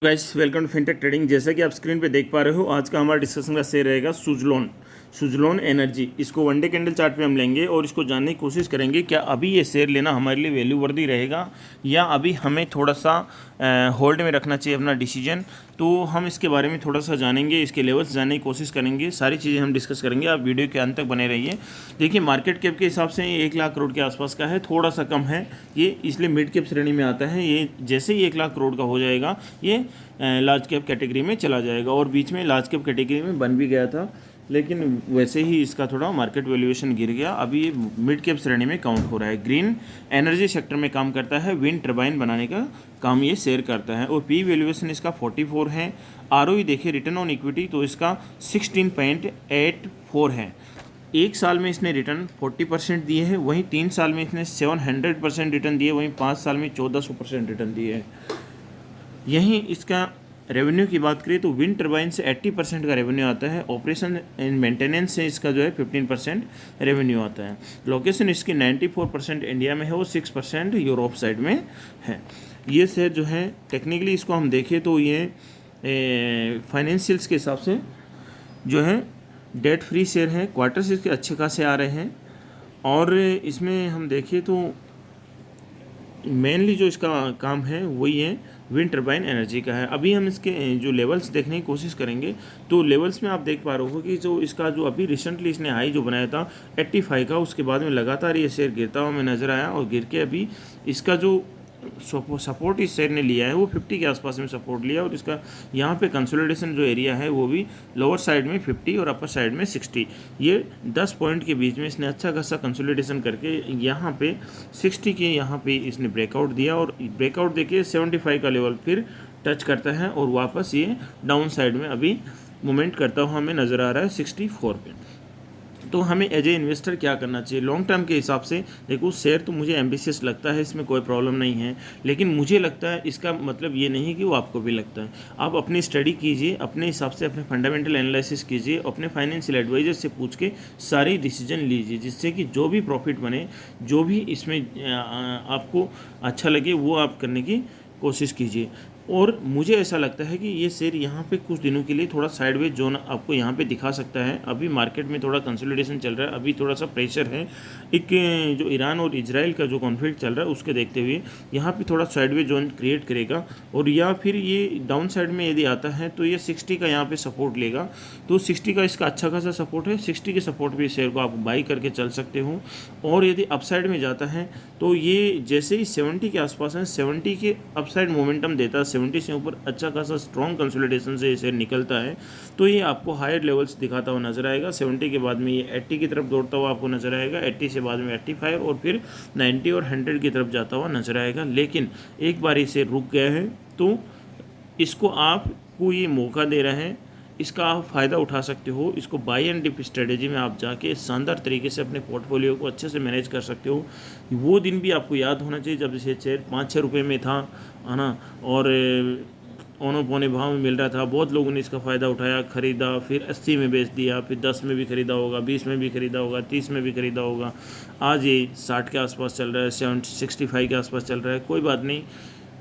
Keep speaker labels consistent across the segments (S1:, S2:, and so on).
S1: Guys welcome to fintech trading. जैसा कि आप स्क्रीन पे देख पा रहे हो, आज का हमारा डिस्कशन का शेयर रहेगा सुजलोन एनर्जी। इसको वन डे कैंडल चार्ट पे हम लेंगे और इसको जानने की कोशिश करेंगे क्या अभी ये शेयर लेना हमारे लिए वैल्यू वर्दी रहेगा या अभी हमें थोड़ा सा होल्ड में रखना चाहिए अपना डिसीजन। तो हम इसके बारे में थोड़ा सा जानेंगे, इसके लेवल्स जानने की कोशिश करेंगे, सारी चीज़ें हम डिस्कस करेंगे। आप वीडियो के अंत तक बने रहिए। देखिए, मार्केट कैप के हिसाब से 1 लाख करोड़ के आसपास का है, थोड़ा सा कम है ये, इसलिए मिड कैप श्रेणी में आता है। ये जैसे ही 1 लाख करोड़ का हो जाएगा ये लार्ज कैप कैटेगरी में चला जाएगा, और बीच में लार्ज कैप कैटेगरी में बन भी गया था, लेकिन वैसे ही इसका थोड़ा मार्केट वैल्यूएशन गिर गया। अभी ये मिड कैप श्रेणी में काउंट हो रहा है। ग्रीन एनर्जी सेक्टर में काम करता है, विंड टर्बाइन बनाने का काम ये शेयर करता है, और पी वैल्यूएशन इसका 44 है। आरओई देखिए, रिटर्न ऑन इक्विटी तो इसका 16.84 है। 1 साल में इसने रिटर्न 40% दिए हैं, वहीं 3 साल में इसने 700% रिटर्न दिए, वहीं 5 साल में 1400% रिटर्न दिए हैं। यहीं इसका रेवेन्यू की बात करें तो विंड टर्बाइन से 80% का रेवेन्यू आता है, ऑपरेशन एंड मेंटेनेंस से इसका जो है 15% रेवेन्यू आता है। लोकेशन इसकी 94% इंडिया में है और 6% यूरोप साइड में है। ये शेयर जो है टेक्निकली इसको हम देखें तो ये फाइनेंशियल्स के हिसाब से जो है डेट फ्री शेयर है। क्वार्टर्स इसके अच्छे खासे आ रहे हैं, और इसमें हम देखें तो मेनली जो इसका काम है वही है विंड टर्बाइन एनर्जी का है। अभी हम इसके जो लेवल्स देखने की कोशिश करेंगे, तो लेवल्स में आप देख पा रहे हो कि जो इसका जो अभी रिसेंटली इसने हाई जो बनाया था 85 का, उसके बाद में लगातार ये शेयर गिरता हुआ हमें नज़र आया, और गिर के अभी इसका जो सपोर्ट इस शेयर ने लिया है वो 50 के आसपास में सपोर्ट लिया, और इसका यहाँ पे कंसोलिडेशन जो एरिया है वो भी लोअर साइड में 50 और अपर साइड में 60, ये 10 पॉइंट के बीच में इसने अच्छा खासा कंसोलिडेशन करके यहाँ पे 60 के यहाँ पे इसने ब्रेकआउट दिया, और ब्रेकआउट देखिए 75 का लेवल फिर टच करता है, और वापस ये डाउन साइड में अभी मूवमेंट करता हुआ हमें नज़र आ रहा है 64 पे। तो हमें एज ए इन्वेस्टर क्या करना चाहिए लॉन्ग टर्म के हिसाब से? देखो, शेयर तो मुझे एम्बिशियस लगता है, इसमें कोई प्रॉब्लम नहीं है, लेकिन मुझे लगता है इसका मतलब ये नहीं कि वो आपको भी लगता है। आप अपनी स्टडी कीजिए, अपने हिसाब से अपने फंडामेंटल एनालिसिस कीजिए, अपने फाइनेंशियल एडवाइजर से पूछ के सारे डिसीजन लीजिए, जिससे कि जो भी प्रॉफिट बने, जो भी इसमें आपको अच्छा लगे वो आप करने की कोशिश कीजिए। और मुझे ऐसा लगता है कि ये शेयर यहाँ पे कुछ दिनों के लिए थोड़ा साइडवेज जोन आपको यहाँ पे दिखा सकता है। अभी मार्केट में थोड़ा कंसोलिडेशन चल रहा है, अभी थोड़ा सा प्रेशर है, एक जो ईरान और इजराइल का जो कॉन्फ्लिक्ट चल रहा है उसके देखते हुए यहाँ पे थोड़ा साइडवेज जोन क्रिएट करेगा, और या फिर ये डाउन साइड में यदि आता है तो ये 60 का यहाँ पर सपोर्ट लेगा। तो 60 का इसका अच्छा खासा सपोर्ट है, 60 के सपोर्ट पर शेयर को आप बाई करके चल सकते हो। और यदि अपसाइड में जाता है तो ये जैसे ही 70 के आसपास है, 70 के अपसाइड मोमेंटम देता है, 70 से ऊपर अच्छा खासा स्ट्रॉन्ग कंसोलिडेशन से शेयर निकलता है, तो ये आपको हायर लेवल्स दिखाता हुआ नजर आएगा। 70 के बाद में ये 80 की तरफ दौड़ता हुआ आपको नजर आएगा, 80 से बाद में 85 और फिर 90 और 100 की तरफ जाता हुआ नजर आएगा। लेकिन एक बार इसे रुक गया है तो इसको आपको ये मौका दे रहे हैं, इसका आप फ़ायदा उठा सकते हो। इसको बाई एंड डिप स्ट्रेटेजी में आप जाके शानदार तरीके से अपने पोर्टफोलियो को अच्छे से मैनेज कर सकते हो। वो दिन भी आपको याद होना चाहिए जब इसे शेयर 5-6 रुपये में था, है ना, और औने पौने भाव में मिल रहा था। बहुत लोगों ने इसका फ़ायदा उठाया, ख़रीदा, फिर 80 में बेच दिया, फिर 10 में भी ख़रीदा होगा, 20 में भी ख़रीदा होगा, 30 में भी ख़रीदा होगा। आज ये 60 के आसपास चल रहा है, 65 के आसपास चल रहा है। कोई बात नहीं,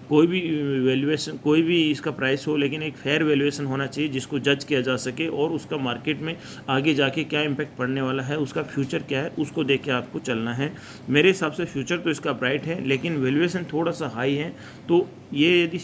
S1: कोई भी वैल्यूएशन, कोई भी इसका प्राइस हो, लेकिन एक फेयर वैल्यूएशन होना चाहिए जिसको जज किया जा सके, और उसका मार्केट में आगे जाके क्या इम्पैक्ट पड़ने वाला है, उसका फ्यूचर क्या है, उसको देख के आपको चलना है। मेरे हिसाब से फ्यूचर तो इसका ब्राइट है, लेकिन वैल्यूएशन थोड़ा सा हाई है, तो ये यदि